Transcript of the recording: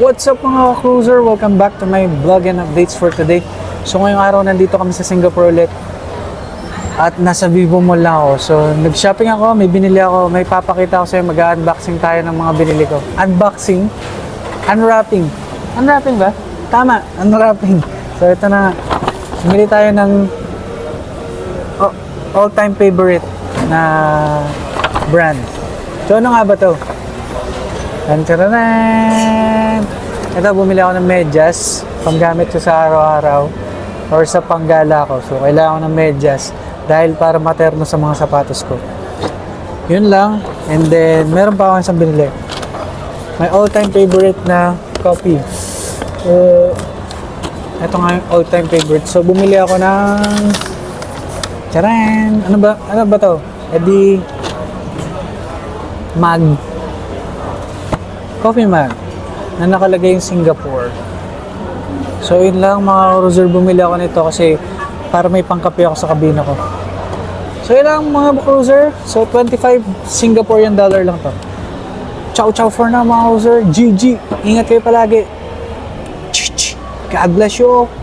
What's up mga cruiser? Welcome back to my vlog and updates for today. So ngayong araw nandito kami sa Singapore ulit. At nasa Vivo Mall lang ako. So nag-shopping ako, may binili ako, may papakita ko sa'yo. Mag-unboxing tayo ng mga binili ko. Unboxing? Unwrapping. Unwrapping ba? Tama, unwrapping. So ito na. Bumili tayo ng all-time favorite na brand. So ano nga ba to? Tantaranan! Ito, bumili ako ng medyas. Panggamit ko sa araw-araw or sa panggala ko. So, kailangan ko ng medyas dahil para materno sa mga sapatos ko. Yun lang. And then, meron pa ako isang binili. My all-time favorite na coffee. Ito nga yung all-time favorite. So, bumili ako ng charan! Ano ba to? Edi mag. Coffee mug na nakalagay yung Singapore. So yun lang mga cruiser, bumili ako nito kasi para may pangkape ako sa kabina ko. So yun lang mga cruiser. So 25 Singaporean dollar lang to. Ciao for now mga cruiser. GG. Ingat kayo palagi. God bless you all.